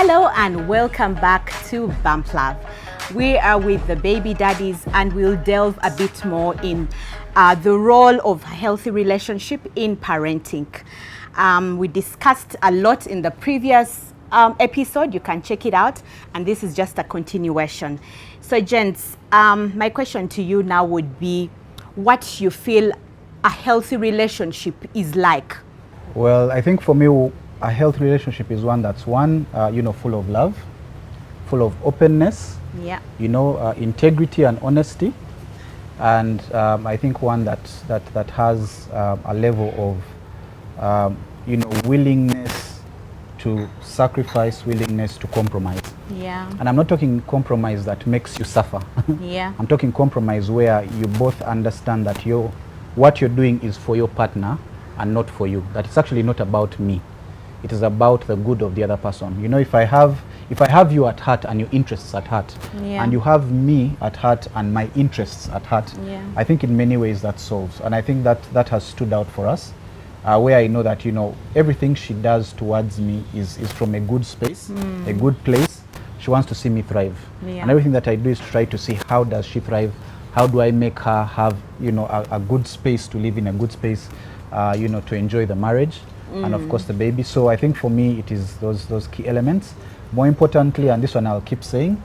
Hello and welcome back to Bump Love. We are with the baby daddies and we'll delve a bit more in the role of healthy relationship in parenting. We discussed a lot in the previous episode. You can check it out, and this is just a continuation. So gents, my question to you now would be what you feel a healthy relationship is like. Well, I think for me, a healthy relationship is one that's full of love, full of openness, integrity and honesty, and I think one that has a level of willingness to sacrifice, willingness to compromise. Yeah. And I'm not talking compromise that makes you suffer. Yeah. I'm talking compromise where you both understand that what you're doing is for your partner and not for you. That it's actually not about me. It is about the good of the other person. You know, if I have you at heart and your interests at heart, and you have me at heart and my interests at heart, I think in many ways that solves. And I think that has stood out for us, where I know that everything she does towards me is from a good space, a good place. She wants to see me thrive, and everything that I do is to try to see how does she thrive. How do I make her have a good space to live in, a good space to enjoy the marriage. And of course the baby. So I think for me it is those key elements. More importantly, and this one I'll keep saying,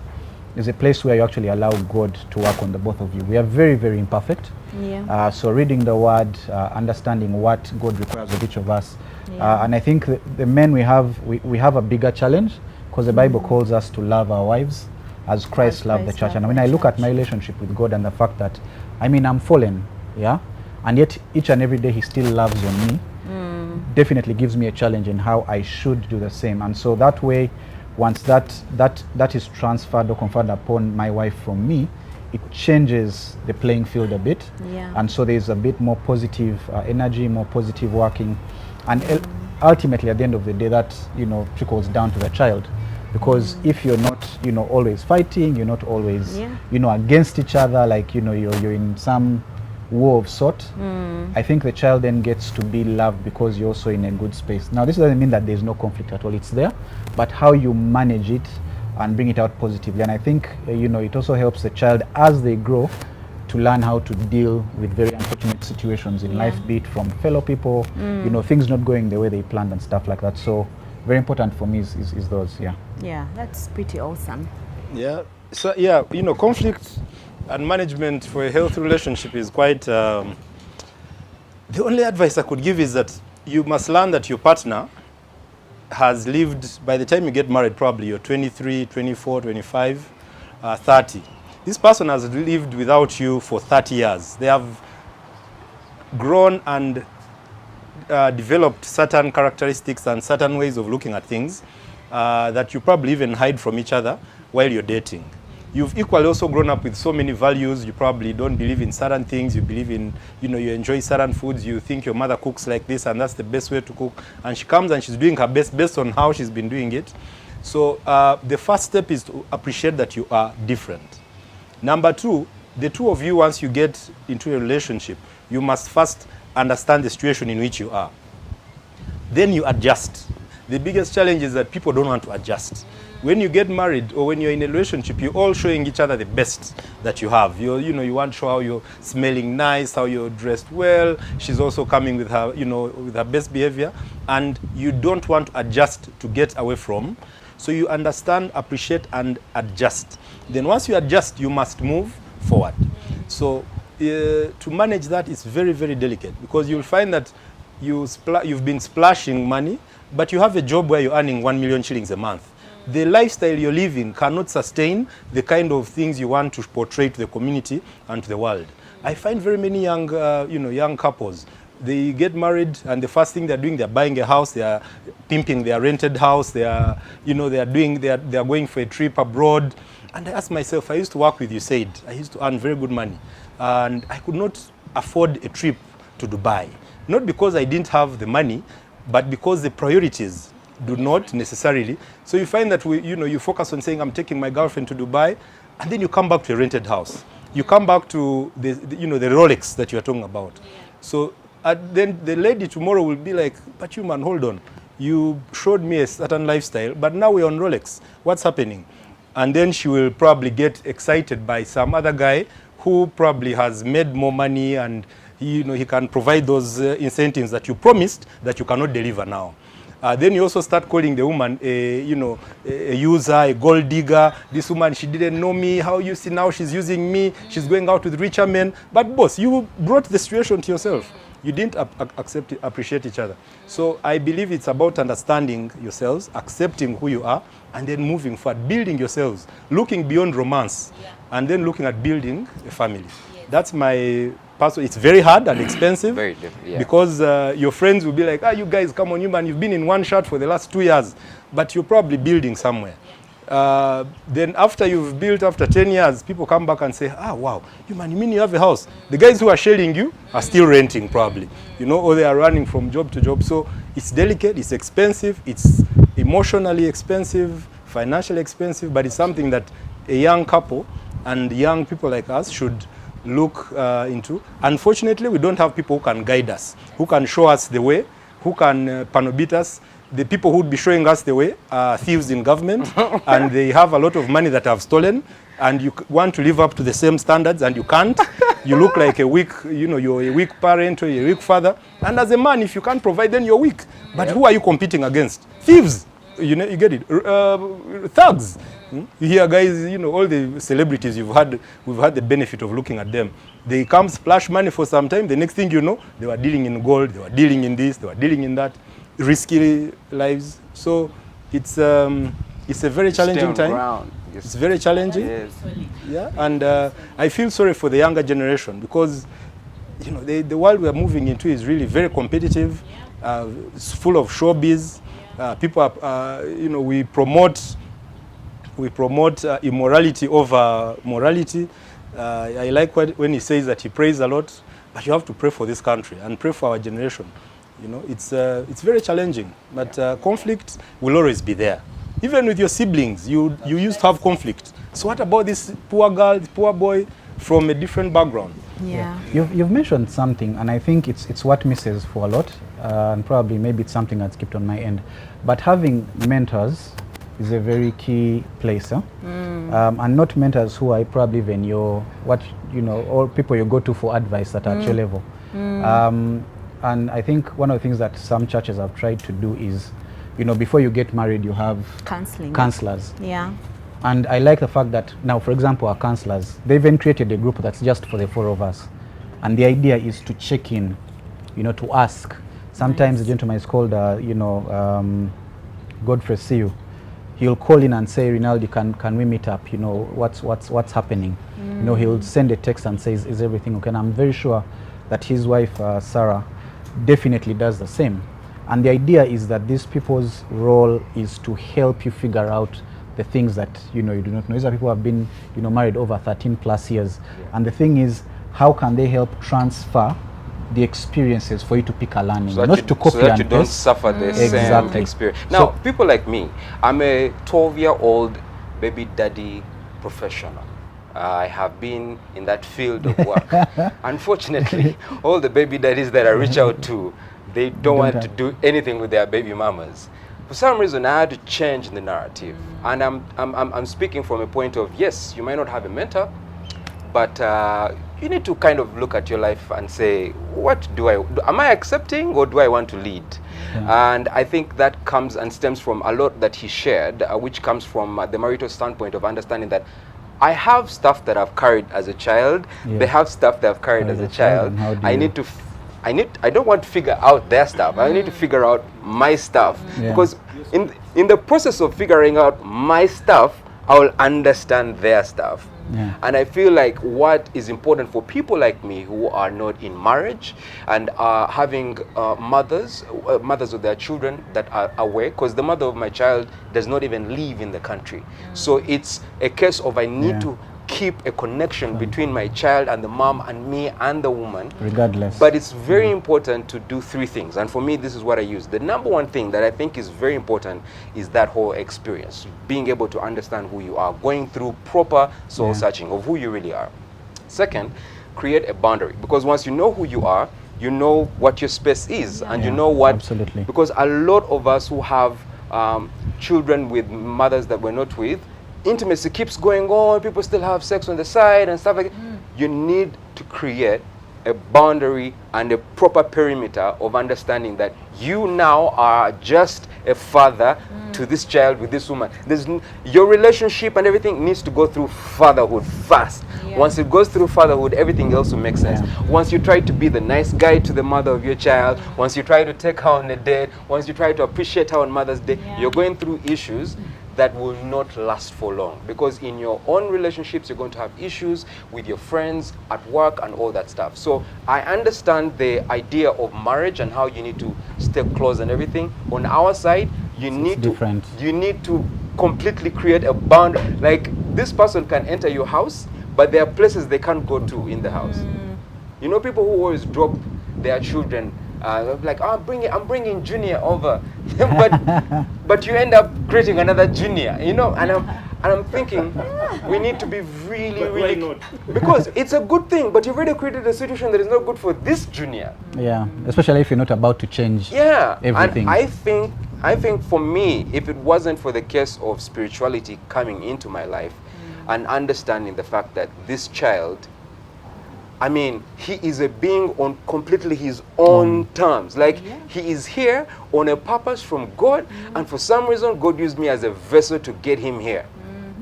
is a place where you actually allow God to work on the both of you. We are very, very imperfect. Yeah. So reading the word, understanding what God requires of each of us. And I think the men we have a bigger challenge, because the Bible calls us to love our wives as Christ loved the church. And when I look at my relationship with God and the fact that, I'm fallen, and yet each and every day he still loves on me, definitely gives me a challenge in how I should do the same. And so that way, once that is transferred or conferred upon my wife from me, it changes the playing field a bit. And so there's a bit more positive energy, more positive working, and ultimately at the end of the day that trickles down to the child, because if you're not always fighting, you're not always against each other, like you're in some war of sort, I think the child then gets to be loved because you're also in a good space. Now this doesn't mean that there's no conflict at all, it's there, but how you manage it and bring it out positively. And I think it also helps the child as they grow to learn how to deal with very unfortunate situations in life, be it from fellow people, things not going the way they planned and stuff like that. So very important for me is those. Yeah, that's pretty awesome. So conflict and management for a healthy relationship is quite the only advice I could give is that you must learn that your partner has lived, by the time you get married, probably you're 23, 24, 25, 30. This person has lived without you for 30 years. They have grown and developed certain characteristics and certain ways of looking at things that you probably even hide from each other while you're dating. You've equally also grown up with so many values. You probably don't believe in certain things. You believe in, you enjoy certain foods. You think your mother cooks like this and that's the best way to cook. And she comes and she's doing her best based on how she's been doing it. So the first step is to appreciate that you are different. Number two, the two of you, once you get into a relationship, you must first understand the situation in which you are. Then you adjust. The biggest challenge is that people don't want to adjust. When you get married or when you're in a relationship, you're all showing each other the best that you have. You want to show how you're smelling nice, how you're dressed well. She's also coming with her, with her best behavior, and you don't want to adjust to get away from. So you understand, appreciate, and adjust. Then once you adjust, you must move forward. So to manage that is very, very delicate, because you'll find that you've been splashing money, but you have a job where you're earning 1 million shillings a month. The lifestyle you're living cannot sustain the kind of things you want to portray to the community and to the world. I find very many young couples, they get married and the first thing they're doing, they're buying a house, they're pimping their rented house, they're going for a trip abroad. And I asked myself, I used to work with USAID, I used to earn very good money, and I could not afford a trip to Dubai. Not because I didn't have the money, but because the priorities do not necessarily. So you find that you focus on saying, I'm taking my girlfriend to Dubai, and then you come back to a rented house. You come back to the Rolex that you are talking about. So then the lady tomorrow will be like, but you man, hold on. you showed me a certain lifestyle, but now we're on Rolex. What's happening? And then she will probably get excited by some other guy who probably has made more money, and he can provide those incentives that you promised that you cannot deliver now. Then you also start calling the woman a user, a gold digger. This woman, she didn't know me. How you see now she's using me. She's going out with richer men. But boss, you brought the situation to yourself. You didn't appreciate each other. So I believe it's about understanding yourselves, accepting who you are, and then moving forward, building yourselves, looking beyond romance, and then looking at building a family. Yes. That's my personal. It's very hard and expensive. Very different, yeah. Because your friends will be like, you guys, come on, you've been in one shot for the last 2 years, but you're probably building somewhere. Then after you've built, after 10 years, people come back and say, wow, you mean you have a house? The guys who are sharing you are still renting probably, or they are running from job to job. So it's delicate, it's expensive, it's emotionally expensive, financially expensive, but it's something that a young couple and young people like us should look into. Unfortunately, we don't have people who can guide us, who can show us the way, who can panobit us. The people who would be showing us the way are thieves in government, and they have a lot of money that have stolen, and you want to live up to the same standards, and you can't. You look like a weak, you're a weak parent or a weak father. And as a man, if you can't provide, then you're weak. But who are you competing against? Thieves. You get it. Thugs. You hear guys, all the celebrities we've had the benefit of looking at them. They come splash money for some time. The next thing you know, they were dealing in gold, they were dealing in this, they were dealing in that. Risky lives. So it's a very challenging time. Yes. It's very challenging. Yes. Yeah, and I feel sorry for the younger generation, because the world we are moving into is really very competitive. It's full of showbiz. People are, we promote immorality over morality. I like when he says that he prays a lot, but you have to pray for this country and pray for our generation. It's very challenging, but conflict will always be there. Even with your siblings, you used to have conflict. So what about this poor girl, this poor boy from a different background? Yeah. You've mentioned something, and I think it's what misses for a lot, and probably maybe it's something that's kept on my end. But having mentors is a very key place, and not mentors who are probably even or people you go to for advice that are at your level. And I think one of the things that some churches have tried to do is, before you get married, you have counselors. Yeah. And I like the fact that now, for example, our counselors, they even created a group that's just for the 4 of us. And the idea is to check in, to ask. Sometimes the gentleman is called, Godfrey Siu. He'll call in and say, Rinaldi, can we meet up? What's happening? He'll send a text and says, is everything okay? And I'm very sure that his wife, Sarah, definitely does the same. And the idea is that these people's role is to help you figure out the things that you do not know. These are people who have been married over 13 plus years. And the thing is, how can they help transfer the experiences for you to pick a learning, not to copy so that and you don't paste. suffer the same experience. Now, people like me, I'm a 12-year-old baby daddy professional. I have been in that field of work. Unfortunately, all the baby daddies that I reach out to, they don't want to do anything with their baby mamas. For some reason, I had to change the narrative. And I'm speaking from a point of, yes, you might not have a mentor, but you need to kind of look at your life and say, what do am I accepting, or do I want to lead? Yeah. And I think that comes and stems from a lot that he shared, which comes from the marital standpoint of understanding that I have stuff that I've carried as a child. Yeah. They have stuff that I've carried as a child. I don't want to figure out their stuff. I need to figure out my stuff. Yeah. Because in the process of figuring out my stuff, I will understand their stuff. Yeah. And I feel like what is important for people like me who are not in marriage and are having mothers of their children that are away, because the mother of my child does not even live in the country. So it's a case of I need to keep a connection between my child and the mom and me and the woman. Regardless. But it's very important to do 3 things. And for me, this is what I use. The number 1 thing that I think is very important is that whole experience. Being able to understand who you are. Going through proper soul searching of who you really are. Second, create a boundary. Because once you know who you are, you know what your space is, and you Yeah, know what, absolutely. because a lot of us who have children with mothers that we're not with, intimacy keeps going on, people still have sex on the side and stuff like that. You need to create a boundary and a proper perimeter of understanding that you now are just a father to this child with this woman. Your relationship and everything needs to go through fatherhood first. Yeah. Once it goes through fatherhood, everything else will make sense. Yeah. Once you try to be the nice guy to the mother of your child, once you try to take her on a date, once you try to appreciate her on Mother's Day, Yeah. you're going through issues that will not last for long, because in your own relationships you're going to have issues with your friends at work and all that stuff. So I understand the idea of marriage and how you need to stay close and everything. On our side, you need to completely create a boundary. Like, this person can enter your house, but there are places they can't go to in the house. You know, people who always drop their children, like, oh, I'm bringing Junior over, but you end up creating another Junior, you know, and I'm thinking, we need to be really, because it's a good thing, but you've already created a situation that is not good for this Junior. Yeah, especially if you're not about to change everything. And I think for me, if it wasn't for the case of spirituality coming into my life and understanding the fact that this child, I mean, he is a being on completely his own terms. Like, he is here on a purpose from God, and for some reason, God used me as a vessel to get him here.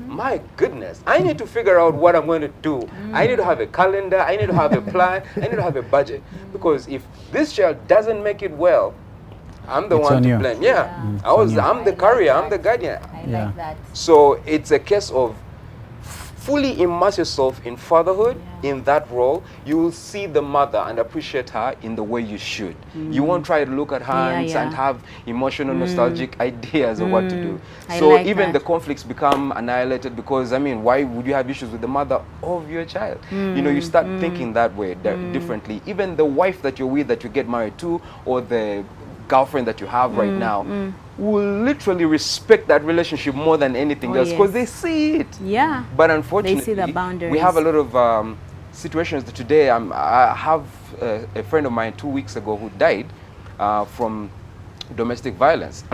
My goodness, I need to figure out what I'm going to do. I need to have a calendar, I need to have a plan, I need to have a budget. Because if this child doesn't make it well, I'm the one to blame. I'm the carrier, I'm the guardian. I like that. So it's a case of fully immerse yourself in fatherhood, in that role. You will see the mother and appreciate her in the way you should. You won't try to look at her and have emotional, nostalgic ideas of what to do. So like even the conflicts become annihilated, because, I mean, why would you have issues with the mother of your child? You know, you start thinking that way, differently. Even the wife that you're with, that you get married to, or the girlfriend that you have right now, will literally respect that relationship more than anything else, because they see it. Yeah. But unfortunately, they see the boundaries. We have a lot of situations that today. I have a friend of mine 2 weeks ago who died from domestic violence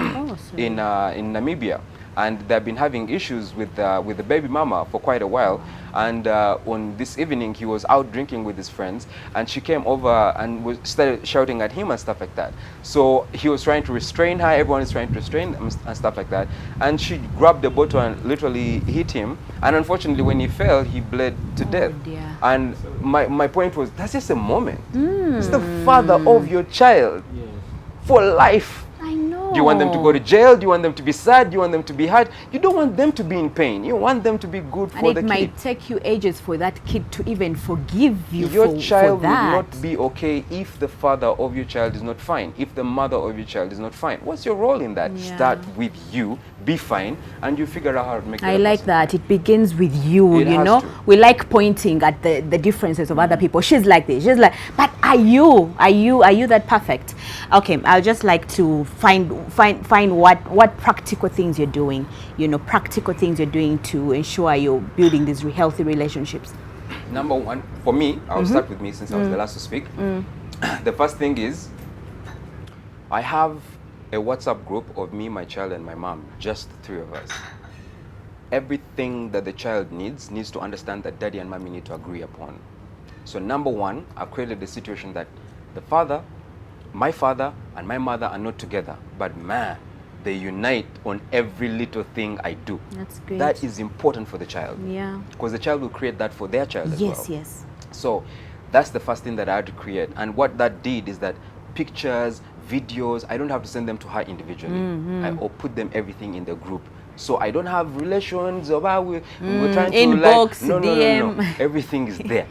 in Namibia. And they've been having issues with the baby mama for quite a while. And on this evening, he was out drinking with his friends, and she came over and started shouting at him and stuff like that. So he was trying to restrain her. Everyone is trying to restrain them and stuff like that. And she grabbed the bottle and literally hit him. And unfortunately, when he fell, he bled to death. Dear. And my point was, that's just a moment. It's the father of your child for life. I know. Do you want them to go to jail? Do you want them to be sad? Do you want them to be hurt? You don't want them to be in pain. You want them to be good for the kid. And it might take you ages for that kid to even forgive you your child for that. will not be okay if the father of your child is not fine, if the mother of your child is not fine. What's your role in that? Start with you, be fine, and you figure out how to make it. I like that. It begins with you, you know. We like pointing at the differences of other people. She's like this. She's like, but are you that perfect? Okay, I'll just like to find what practical things you're doing, you know, practical things you're doing to ensure you're building these healthy relationships. Number one, for me, I'll start with me since I was the last to speak. The first thing is, I have a WhatsApp group of me, my child, and my mom, just the three of us. Everything that the child needs to understand that daddy and mommy need to agree upon. So number one, I've created a situation that my father and my mother are not together, but man, they unite on every little thing I do. That's great. That is important for the child. Yeah. Because the child will create that for their child as well. Yes. So that's the first thing that I had to create. And what that did is that pictures, videos, I don't have to send them to her individually. I'll put them everything in the group. So I don't have relations of we're trying to inbox, no. DM. Everything is there.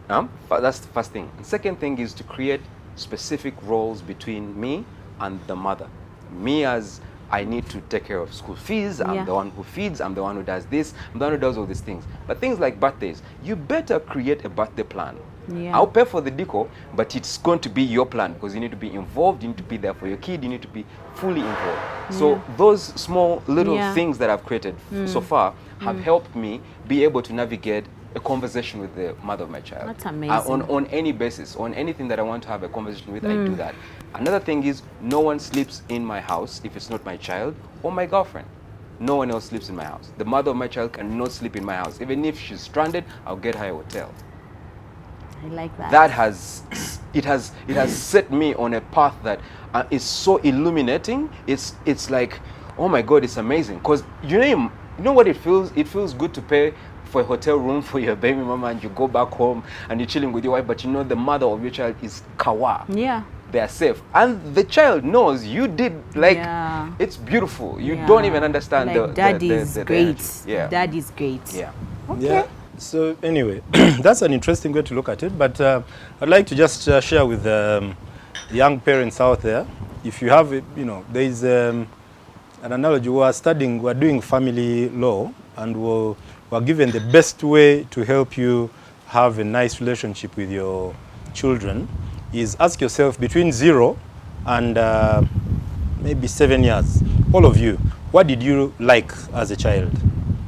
That's the first thing. And second thing is to create specific roles between me and the mother. Me, as I need to take care of school fees, I'm the one who feeds, I'm the one who does this, I'm the one who does all these things. But things like birthdays, you better create a birthday plan. I'll pay for the decor, but it's going to be your plan, because you need to be involved, you need to be there for your kid, you need to be fully involved. So those small little things that I've created so far have helped me be able to navigate a conversation with the mother of my child. That's amazing. On any basis, on anything that I want to have a conversation with, I do that. Another thing is, no one sleeps in my house if it's not my child or my girlfriend. No one else sleeps in my house. The mother of my child cannot sleep in my house. Even if she's stranded, I'll get her a hotel. I like that. That has set me on a path that is so illuminating. It's like, oh my God, it's amazing. Because you know what it feels? It feels good to pay for a hotel room for your baby mama, and you go back home and you're chilling with your wife, but you know the mother of your child is kawa. Yeah. They are safe, and the child knows you did, like, it's beautiful. You don't even understand like daddy's great. Yeah, daddy's great. Yeah. Okay. Yeah. So anyway, that's an interesting way to look at it. But I'd like to just share with young parents out there, if you have, there is an analogy. We're doing family law, and we're given the best way to help you have a nice relationship with your children is ask yourself, between 0 and maybe 7 years, all of you, what did you like as a child?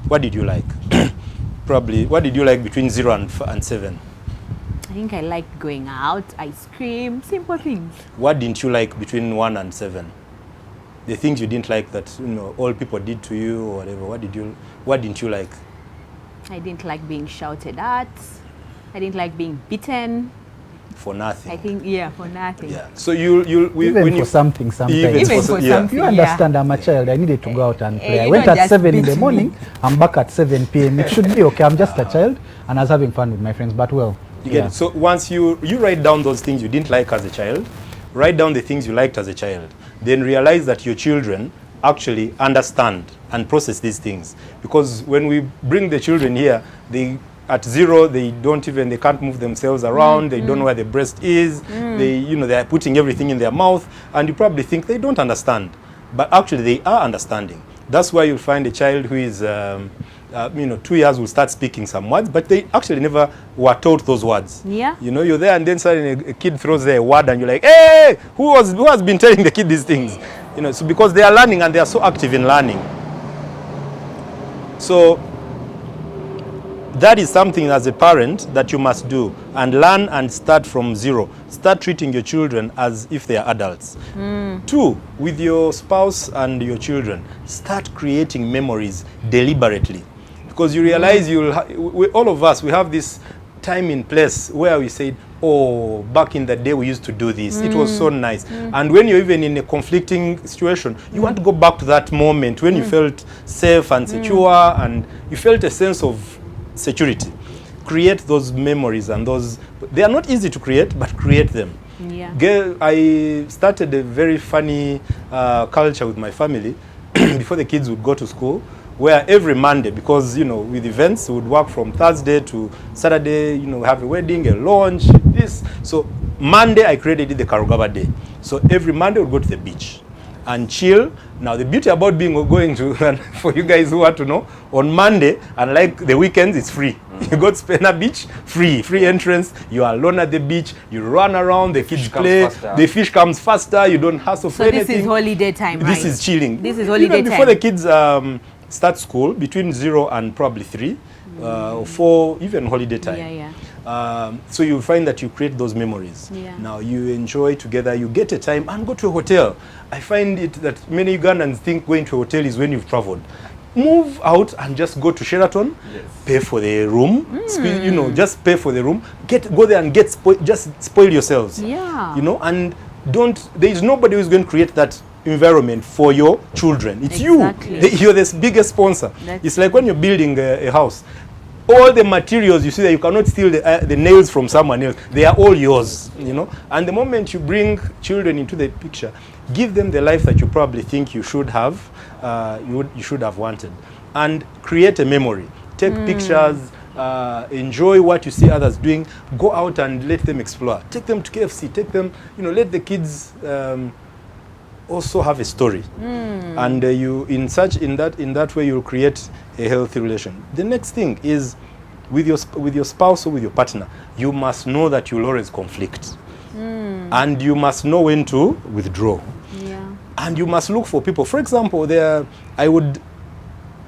What did you like? Probably, what did you like between 0 and 7? I think I liked going out, ice cream, simple things. What didn't you like between 1 and 7? The things you didn't like that all people did to you or whatever. What didn't you like? I didn't like being shouted at. I didn't like being beaten. For nothing. I think, for nothing. Yeah. So even for something sometimes. Even for something. You understand, I'm a child. I needed to go out and play. I you went don't at just 7 in beat the morning. I'm back at 7 p.m. It should be okay. I'm just a child, and I was having fun with my friends. But well, you get it. So once you write down those things you didn't like as a child, write down the things you liked as a child, then realize that your children actually understand and process these things. Because when we bring the children here, at 0, they can't move themselves around. They don't know where the breast is. They are putting everything in their mouth, and you probably think they don't understand, but actually they are understanding. That's why you'll find a child who is 2 years will start speaking some words, but they actually never were taught those words. Yeah. You're there, and then suddenly a kid throws a word, and you're like, hey, who has been telling the kid these things? So because they are learning, and they are so active in learning. So that is something as a parent that you must do, and learn and start from 0. Start treating your children as if they are adults. 2, with your spouse and your children, start creating memories deliberately. Because you realize all of us, we have this time in place where we said, oh, back in the day we used to do this. It was so nice. And when you're even in a conflicting situation, you want to go back to that moment when you felt safe and secure, and you felt a sense of security. Create those memories, and they are not easy to create, but create them. Yeah. I started a very funny culture with my family before the kids would go to school, where every Monday, because with events, we would work from Thursday to Saturday, have a wedding, a launch, this. So Monday I created the Karugaba Day. So every Monday we'd go to the beach and chill. Now the beauty about going to, for you guys who want to know, on Monday, unlike the weekends, it's free. You go to Spena Beach, free entrance. You are alone at the beach. You run around. The kids play. The fish comes faster. You don't hassle for anything. So this is holiday time, right? This is chilling. This is holiday time. Before the kids start school, between 0 and probably 3 or 4, even holiday time. So you find that you create those memories. Now you enjoy together. You get a time and go to a hotel. I find it that many Ugandans think going to a hotel is when you've traveled. Move out and just go to Sheraton, pay for the room, just pay for the room. Go there and just spoil yourselves. And there is nobody who's going to create that environment for your children. It's you. You're the biggest sponsor. It's like when you're building a house. All the materials you see that you cannot steal the nails from someone else. They are all yours, And the moment you bring children into the picture, give them the life that you probably think you should have, you should have wanted, and create a memory. Take pictures, enjoy what you see others doing. Go out and let them explore. Take them to KFC. Take them, let the kids also have a story, and in that way you'll create a healthy relation. The next thing is with your spouse or with your partner, you must know that you'll always conflict, and you must know when to withdraw, and you must look for people. For example, I would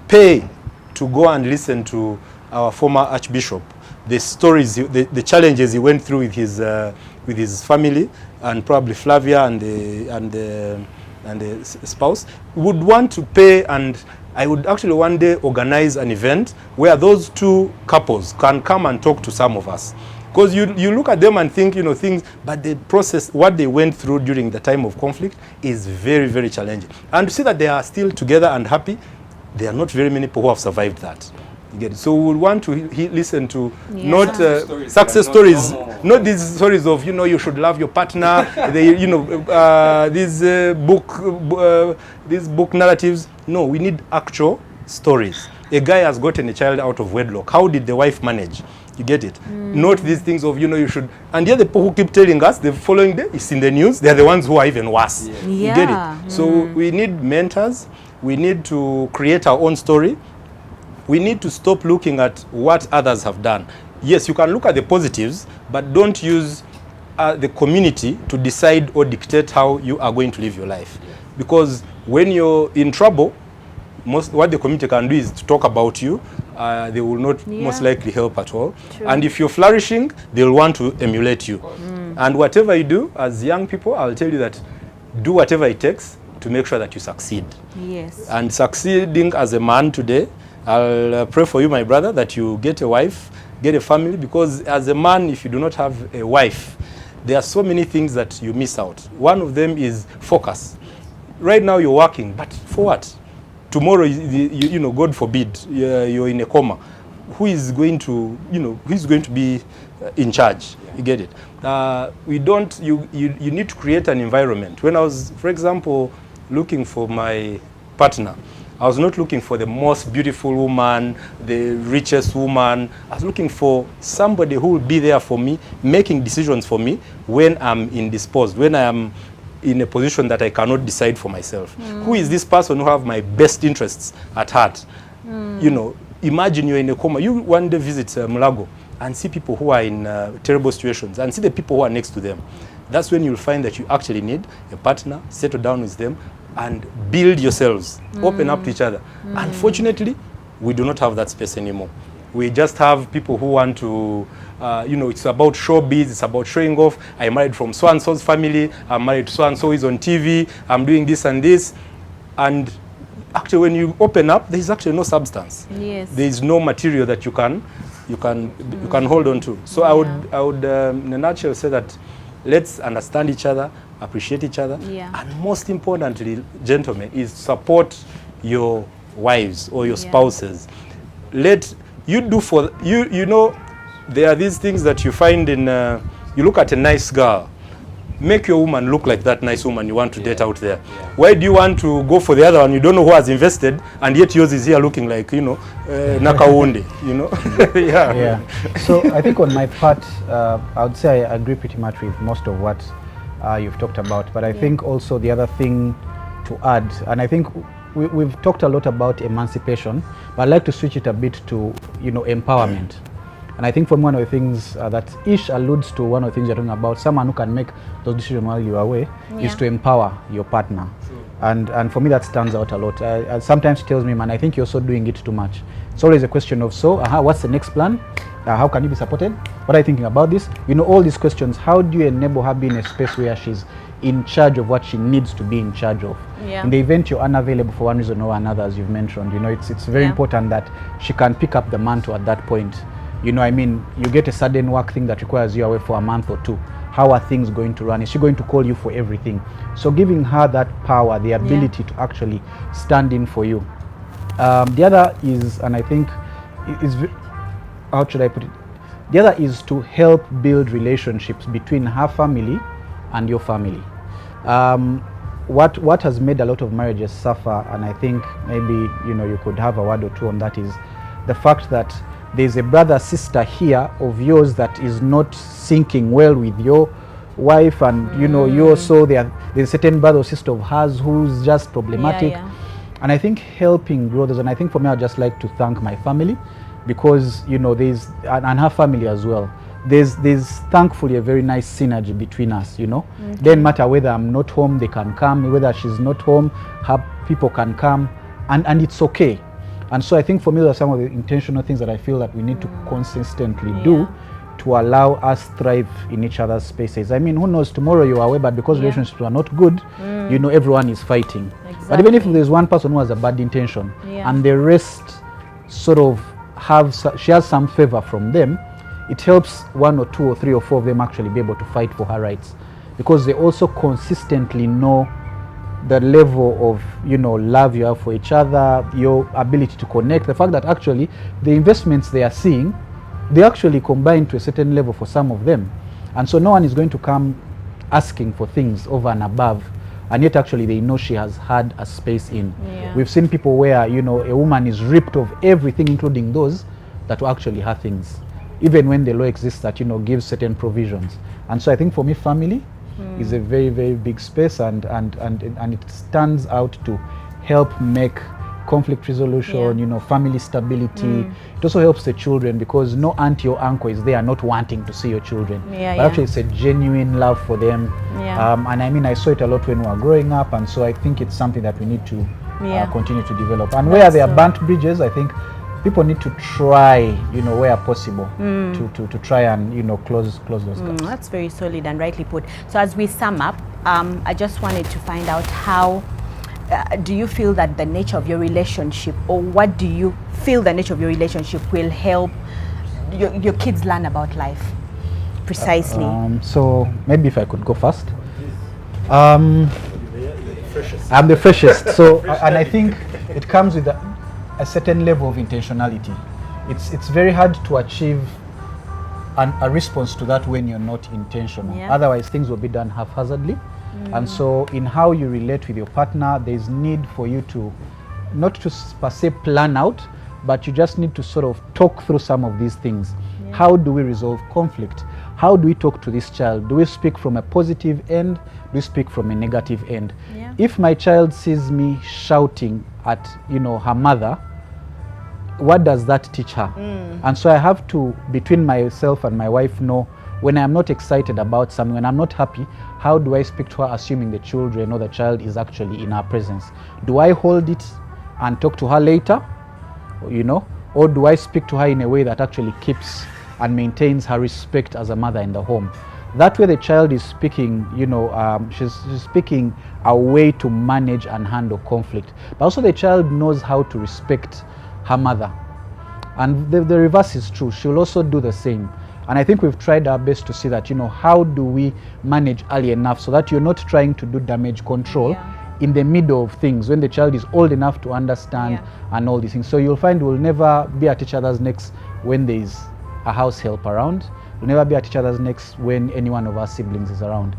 pay to go and listen to our former Archbishop, the stories, the challenges he went through with his family, and probably Flavia and the spouse, would want to pay, and I would actually one day organize an event where those two couples can come and talk to some of us. Because you look at them and think, things, but the process, what they went through during the time of conflict is very, very challenging. And to see that they are still together and happy, there are not very many people who have survived that. You get it? So we would want to listen to not success stories, not these stories of, you should love your partner, these book narratives. No, we need actual stories. A guy has gotten a child out of wedlock. How did the wife manage? You get it? Not these things of, you should. And the other people who keep telling us the following day, it's in the news, they're the ones who are even worse. Yeah. You get it? So we need mentors. We need to create our own story. We need to stop looking at what others have done. Yes, you can look at the positives, but don't use the community to decide or dictate how you are going to live your life. Because when you're in trouble, what the community can do is to talk about you. They will not most likely help at all. True. And if you're flourishing, they'll want to emulate you. And whatever you do, as young people, I'll tell you that do whatever it takes to make sure that you succeed. Yes. And succeeding as a man today, I'll pray for you, my brother, that you get a wife, get a family, because as a man, if you do not have a wife, there are so many things that you miss out. One of them is focus. Right now you're working, but for what? Tomorrow, God forbid, you're in a coma. Who is going to, who's going to be in charge? You get it? You need to create an environment. When I was, for example, looking for my partner, I was not looking for the most beautiful woman, the richest woman. I was looking for somebody who will be there for me, making decisions for me when I'm indisposed, when I am in a position that I cannot decide for myself. Who is this person who have my best interests at heart? Imagine you're in a coma. You one day visit Mulago and see people who are in terrible situations and see the people who are next to them. That's when you'll find that you actually need a partner, settle down with them, and build yourselves, open up to each other. Unfortunately, we do not have that space anymore. We just have people who want to, it's about showbiz, it's about showing off. I married from so-and-so's family, I'm married to so-and-so who is on TV, I'm doing this and this. And actually when you open up, there's actually no substance. Yes. There is no material that you can hold on to. So I would in a nutshell say that let's understand each other, appreciate each other, and most importantly, gentlemen, is support your wives or your spouses. Let you do for there are these things that you find in you look at a nice girl, make your woman look like that nice woman you want to date out there. Why do you want to go for the other one? You don't know who has invested, and yet yours is here looking like Nakawunde, So I think on my part, I would say I agree pretty much with most of what you've talked about, but I think also the other thing to add, and I think we've talked a lot about emancipation, but I'd like to switch it a bit to empowerment. And I think for me, one of the things that Ish alludes to, one of the things you're talking about, someone who can make those decisions while you are away, is to empower your partner. And for me, that stands out a lot. Sometimes she tells me, man, I think you're also doing it too much. It's always a question of, what's the next plan? How can you be supported? What are you thinking about this? All these questions. How do you enable her be in a space where she's in charge of what she needs to be in charge of? In the event you're unavailable for one reason or another, as you've mentioned, it's very important that she can pick up the mantle at that point. You get a sudden work thing that requires you away for a month or two. How are things going to run? Is she going to call you for everything? So giving her that power, the ability to actually stand in for you. The other is, and I think is, how should I put it? The other is to help build relationships between her family and your family. What has made a lot of marriages suffer, and I think maybe you could have a word or two on that, is the fact that there's a brother sister here of yours that is not syncing well with your wife, and you also there's a certain brother or sister of hers who's just problematic. And I think helping brothers, and I think for me, I'd just like to thank my family, because there's and her family as well. There's thankfully a very nice synergy between us. Doesn't matter whether I'm not home, they can come. Whether she's not home, her people can come, and it's okay. And so I think for me, there are some of the intentional things that I feel that we need to consistently do to allow us thrive in each other's spaces. I mean, who knows, tomorrow you are away, but because relationships are not good, you know, everyone is fighting. Exactly. But even if there's one person who has a bad intention and the rest sort of she has some favor from them, it helps 1 or 2 or 3 or 4 of them actually be able to fight for her rights, because they also consistently know the level of, you know, love you have for each other, your ability to connect, the fact that actually the investments they are seeing, they actually combine to a certain level for some of them. And so no one is going to come asking for things over and above, and yet actually they know she has had a space in. We've seen people where, you know, a woman is ripped of everything, including those that were actually her things, even when the law exists that, you know, gives certain provisions. And so I think for me, family is a very, very big space, and it stands out to help make conflict resolution, you know, family stability. It also helps the children, because no auntie or uncle is there not wanting to see your children. But actually it's a genuine love for them. And I mean, I saw it a lot when we were growing up, and so I think it's something that we need to continue to develop. And where there are burnt bridges, I think people need to try, you know, where possible, to try and, you know, close those gaps. That's very solid and rightly put. So as we sum up, I just wanted to find out how do you feel that the nature of your relationship, or what do you feel the nature of your relationship will help your kids learn about life precisely? So maybe if I could go first. I'm the freshest. So and I think it comes with a certain level of intentionality. It's very hard to achieve a response to that when you're not intentional. Otherwise things will be done haphazardly. And so in how you relate with your partner, there's need for you to not to per se plan out, but you just need to sort of talk through some of these things. How do we resolve conflict? How do we talk to this child? Do we speak from a positive end? Do we speak from a negative end? If my child sees me shouting at, you know, her mother, what does that teach her? And so I have to, between myself and my wife, know when I'm not excited about something, when I'm not happy, how do I speak to her assuming the children or the child is actually in her presence? Do I hold it and talk to her later, you know, or do I speak to her in a way that actually keeps and maintains her respect as a mother in the home? That way the child is speaking, you know, she's speaking a way to manage and handle conflict. But also the child knows how to respect her mother. And the reverse is true. She'll also do the same. And I think we've tried our best to see that, you know, how do we manage early enough so that you're not trying to do damage control in the middle of things when the child is old enough to understand and all these things. So you'll find we'll never be at each other's necks when there's a house help around. We'll never be at each other's necks when any one of our siblings is around.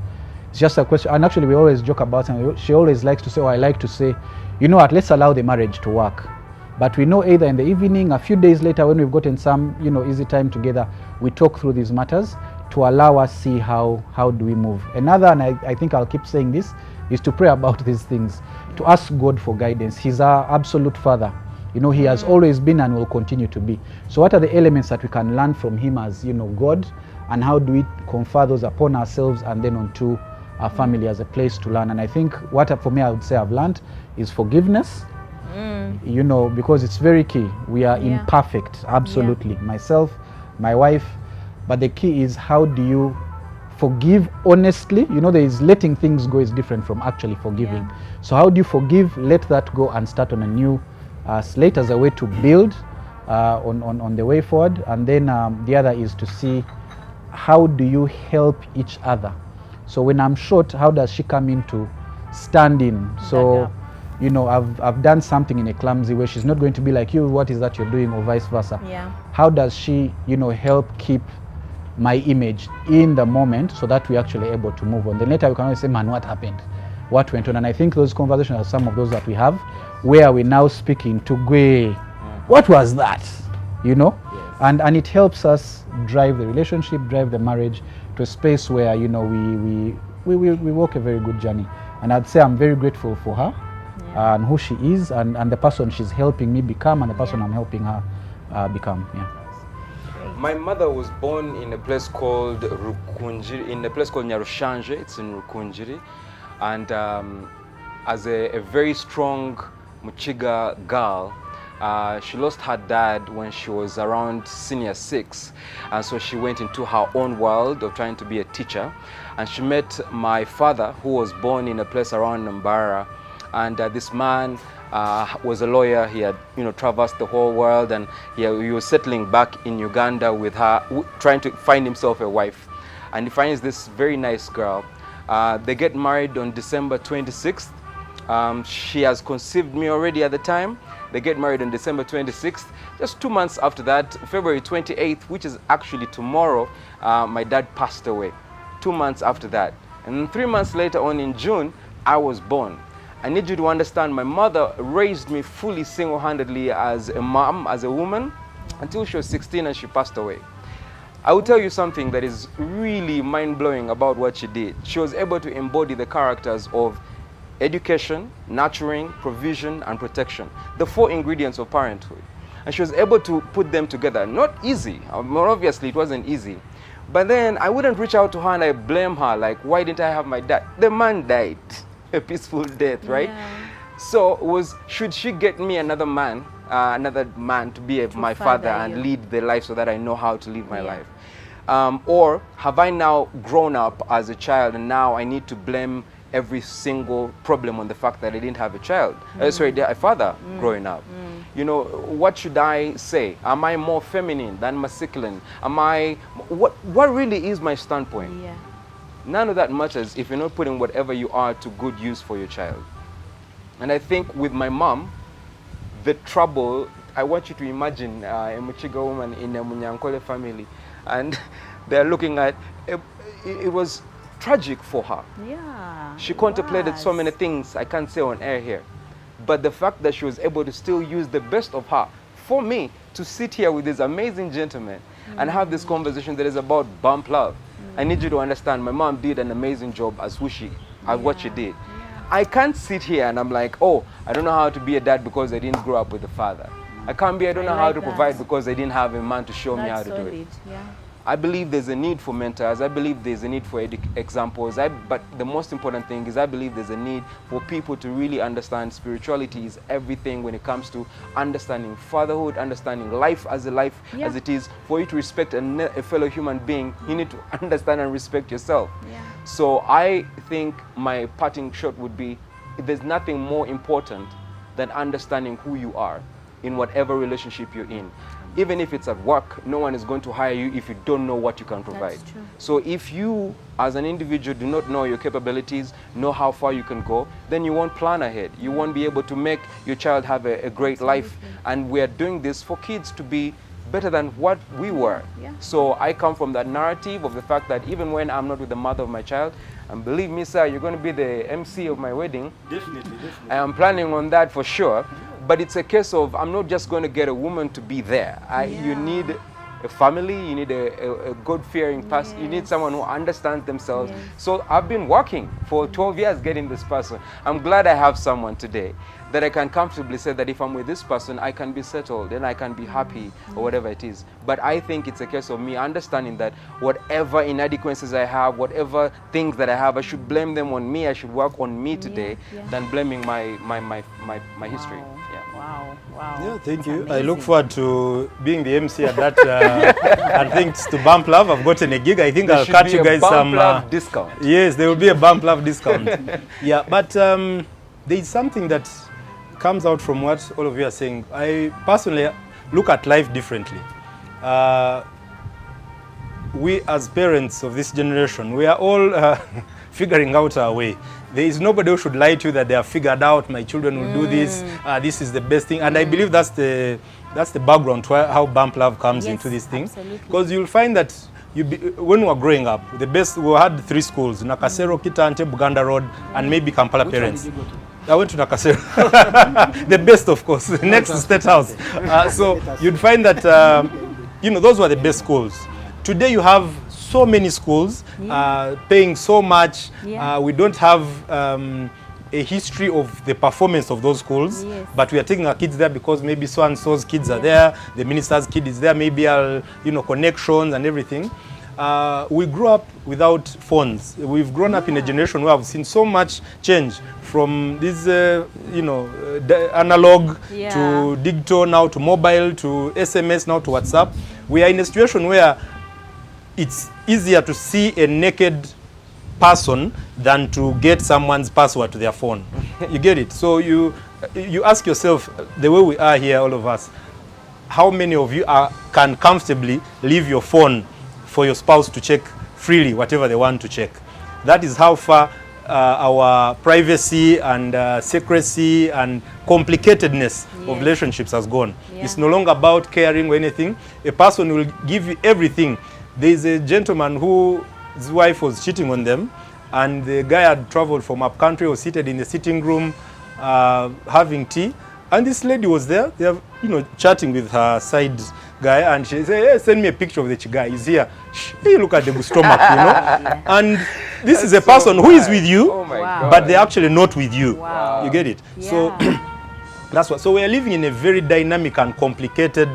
It's just a question. And actually we always joke about it. She always likes to say, or I like to say, you know what, let's allow the marriage to work. But we know either in the evening, a few days later, when we've gotten some, you know, easy time together, we talk through these matters to allow us see how do we move. Another, and I think I'll keep saying this, is to pray about these things, to ask God for guidance. He's our absolute Father. You know, He has always been and will continue to be. So what are the elements that we can learn from Him as, you know, God, and how do we confer those upon ourselves and then onto our family as a place to learn? And I think what for me I would say I've learned is forgiveness. You know, because it's very key. We are imperfect, absolutely. Myself, my wife, but the key is how do you forgive honestly? You know, there is letting things go is different from actually forgiving. So how do you forgive, let that go, and start on a new slate as a way to build on the way forward? And then the other is to see how do you help each other. So when I'm short, how does she come in to stand in? So you know, I've done something in a clumsy way. She's not going to be like, you, what is that you're doing, or vice versa. How does she, you know, help keep my image in the moment so that we're actually able to move on? Then later we can always say, man, what happened? What went on? And I think those conversations are some of those that we have where we're now speaking to Gwe, what was that? You know? And it helps us drive the relationship, drive the marriage to a space where, you know, we walk a very good journey. And I'd say I'm very grateful for her. And who she is, and the person she's helping me become, and the person I'm helping her become. My mother was born in a place called Rukunjiri, in a place called Nyarushanje. It's in Rukunjiri, and as a very strong Muchiga girl, She lost her dad when she was around senior 6, and so she went into her own world of trying to be a teacher. And she met my father, who was born in a place around Nambara, and this man was a lawyer. He had, traversed the whole world, and he was settling back in Uganda with her, trying to find himself a wife. And he finds this very nice girl. They get married on December 26th. She has conceived me already at the time. They get married on December 26th. Just 2 months after that, February 28th, which is actually tomorrow, my dad passed away. 2 months after that. And 3 months later on in June, I was born. I need you to understand, my mother raised me fully single-handedly as a mom, as a woman, until she was 16 and she passed away. I will tell you something that is really mind-blowing about what she did. She was able to embody the characters of education, nurturing, provision, and protection. The 4 ingredients of parenthood. And she was able to put them together. Not easy. More obviously, it wasn't easy. But then I wouldn't reach out to her and I blame her, like, why didn't I have my dad? The man died a peaceful death, right? Yeah. So should she get me another man to be my father and lead the life so that I know how to live my life? Or have I now grown up as a child and now I need to blame every single problem on the fact that I didn't have a child, a father growing up? What should I say? Am I more feminine than masculine? What really is my standpoint? Yeah. None of that matters if you're not putting whatever you are to good use for your child. And I think with my mom, the trouble, I want you to imagine a Muchiga woman in a Munyankole family, and they're looking at, it was tragic for her. Yeah. She contemplated so many things I can't say on air here. But the fact that she was able to still use the best of her for me to sit here with this amazing gentleman and have this conversation that is about bump love. I need you to understand, my mom did an amazing job as what she did. I can't sit here and I'm like, oh, I don't know how to be a dad because I didn't grow up with a father. I don't know how to provide because I didn't have a man to show me how to do it. Yeah. I believe there's a need for mentors. I believe there's a need for examples. But the most important thing is I believe there's a need for people to really understand spirituality is everything when it comes to understanding fatherhood, understanding life as a life as it is. For you to respect a fellow human being, you need to understand and respect yourself. Yeah. So I think my parting shot would be, there's nothing more important than understanding who you are in whatever relationship you're in. Even if it's at work, no one is going to hire you if you don't know what you can provide. That's true. So if you, as an individual, do not know your capabilities, know how far you can go, then you won't plan ahead. You won't be able to make your child have a great life. And we're doing this for kids to be better than what we were. Yeah. So I come from that narrative of the fact that even when I'm not with the mother of my child, and believe me, sir, you're going to be the MC of my wedding. Definitely. I am planning on that for sure. But it's a case of, I'm not just going to get a woman to be there. You need a family, you need a God-fearing person, you need someone who understands themselves. So I've been working for 12 years getting this person. I'm glad I have someone today that I can comfortably say that if I'm with this person, I can be settled and I can be happy or whatever it is. But I think it's a case of me understanding that whatever inadequacies I have, whatever things that I have, I should blame them on me. I should work on me today than blaming my history. Wow. Wow. Yeah, thank you. Amazing. I look forward to being the MC at that. I think to Bump Love, I've gotten a gig. I think I'll cut you guys some discount. Yes, there will be a Bump Love discount. Yeah, but there is something that comes out from what all of you are saying. I personally look at life differently. We as parents of this generation, we are all figuring out our way. There is nobody who should lie to you that they have figured out my children will do this. This is the best thing, and I believe that's the background to how Bump Love comes into this thing. Because you'll find that when we were growing up, we had 3 schools: Nakasero, Kitante, Buganda Road, and maybe Kampala Parents. I went to Nakasero. The best, of course, next to State House. So you'd find that those were the best schools. Today you have so many schools paying so much. We don't have a history of the performance of those schools, but we are taking our kids there because maybe so and so's kids are there, the minister's kid is there, maybe connections and everything. we grew up without phones. We've grown up in a generation where I've seen so much change from this, analog to digital, now to mobile, to SMS, now to WhatsApp. We are in a situation where it's easier to see a naked person than to get someone's password to their phone. You get it? So you ask yourself, the way we are here, all of us, how many of you can comfortably leave your phone for your spouse to check freely whatever they want to check? That is how far our privacy and secrecy and complicatedness of relationships has gone. It's no longer about caring or anything. A person will give you everything. There is a gentleman whose wife was cheating on them, and the guy had traveled from up country, was seated in the sitting room having tea, and this lady was there. They are, chatting with her side guy, and she said, "Hey, send me a picture of the guy. He's here. Hey, look at the stomach, And this is a person who is with you, but they're actually not with you. You get it? Yeah. So that's what. So we are living in a very dynamic and complicated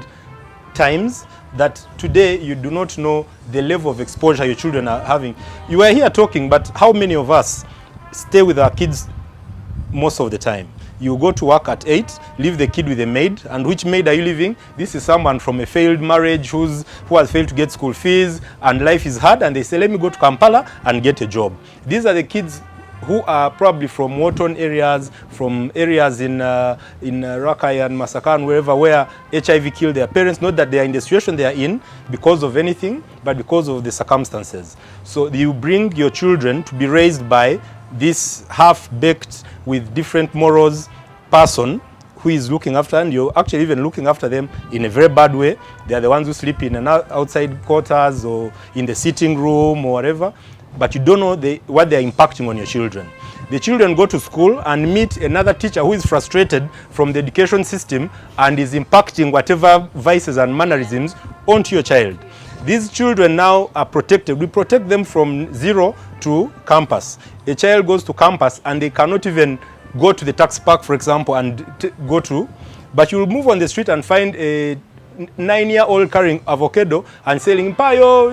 times that today you do not know the level of exposure your children are having. You are here talking, but how many of us stay with our kids most of the time? You go to work at 8, leave the kid with a maid. And which maid are you leaving? This is someone from a failed marriage who has failed to get school fees, and life is hard, and they say, let me go to Kampala and get a job. These are the kids who are probably from war-torn areas, from areas in Rakai and Masaka and wherever, where HIV killed their parents. Not that they are in the situation they are in because of anything, but because of the circumstances. So you bring your children to be raised by this half-baked, with different morals person who is looking after, and you're actually even looking after them in a very bad way. They are the ones who sleep in an outside quarters or in the sitting room or whatever, but you don't know what they're impacting on your children. The children go to school and meet another teacher who is frustrated from the education system and is impacting whatever vices and mannerisms onto your child. These children now are protected. We protect them from zero to campus. A child goes to campus and they cannot even go to the tax park, for example, and but you will move on the street and find a 9-year-old carrying avocado and selling payo,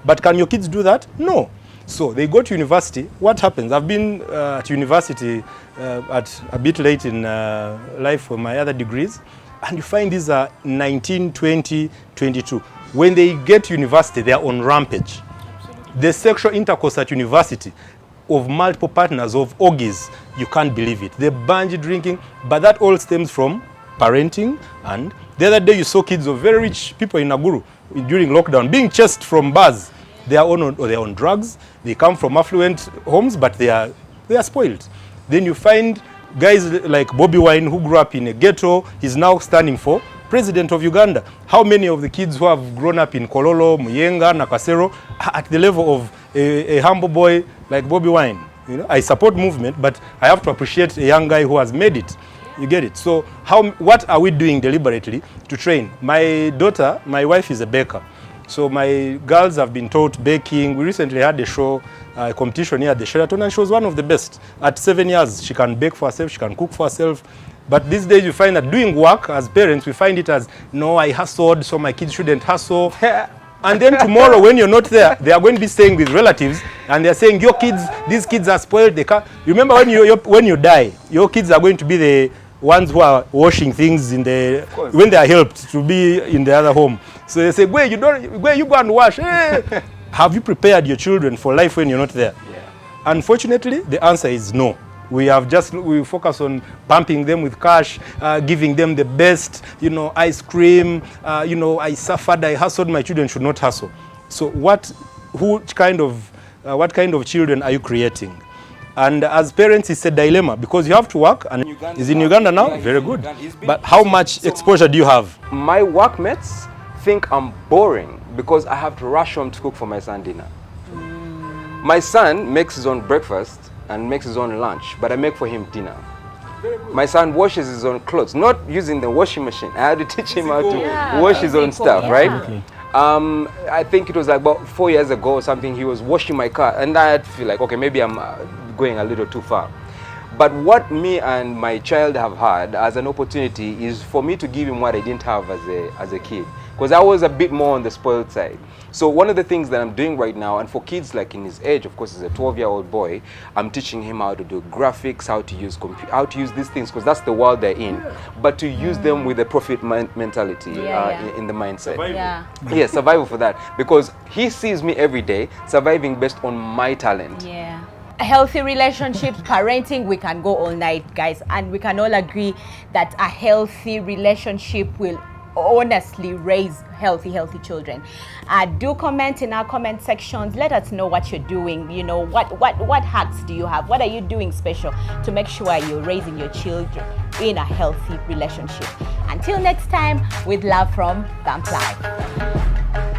but can your kids do that? No. So they go to university. What happens? I've been at university at a bit late in life for my other degrees, and you find these are 19, 20, 22. When they get to university, they are on rampage. The sexual intercourse at university of multiple partners, of orgies, you can't believe it. The bungee drinking, but that all stems from parenting. And the other day you saw kids of very rich people in Naguru during lockdown being chased from bars. They are on drugs. They come from affluent homes, but they are spoiled. Then you find guys like Bobi Wine, who grew up in a ghetto. He's now standing for president of Uganda. How many of the kids who have grown up in Kololo, Muyenga, Nakasero are at the level of a humble boy like Bobi Wine? I support movement, but I have to appreciate a young guy who has made it. You get it? So what are we doing deliberately to train? My wife is a baker. So my girls have been taught baking. We recently had a competition here at the Sheraton, and she was one of the best. At 7 years, she can bake for herself, she can cook for herself. But these days you find that doing work as parents, we find it as, no, I hustled, so my kids shouldn't hustle. And then tomorrow when you're not there, they are going to be staying with relatives, and they're saying, these kids are spoiled. They can't. Remember when you die, your kids are going to be the ones who are washing things when they are helped to be in the other home. So they say, where you go and wash. Hey. Have you prepared your children for life when you're not there? Yeah. Unfortunately, the answer is no. We focus on pumping them with cash, giving them the best, ice cream. I suffered, I hustled. My children should not hustle. So what kind of children are you creating? And as parents, it's a dilemma because you have to work, and he's in Uganda now. Yeah, very good. But how much exposure do you have? My workmates think I'm boring because I have to rush home to cook for my son dinner. My son makes his own breakfast and makes his own lunch, but I make for him dinner. My son washes his own clothes, not using the washing machine. I had to teach him how to wash his own stuff, right? Okay. I think it was like about 4 years ago or something, he was washing my car, and I had to feel like, okay, maybe I'm going a little too far. But what me and my child have had as an opportunity is for me to give him what I didn't have as a kid. because I was a bit more on the spoiled side. So one of the things that I'm doing right now, and for kids like in his age, of course, he's a 12-year-old boy, I'm teaching him how to do graphics, how to use these things, because that's the world they're in, but to use them with a profit mentality in the mindset. Survival. Yeah, survival for that, because he sees me every day surviving based on my talent. Yeah. Healthy relationships, parenting, we can go all night, guys, and we can all agree that a healthy relationship will honestly raise healthy children. Do comment in our comment sections. Let us know what you're doing. You know, what hacks do you have? What are you doing special to make sure you're raising your children in a healthy relationship? Until next time, with love from Vamp Live.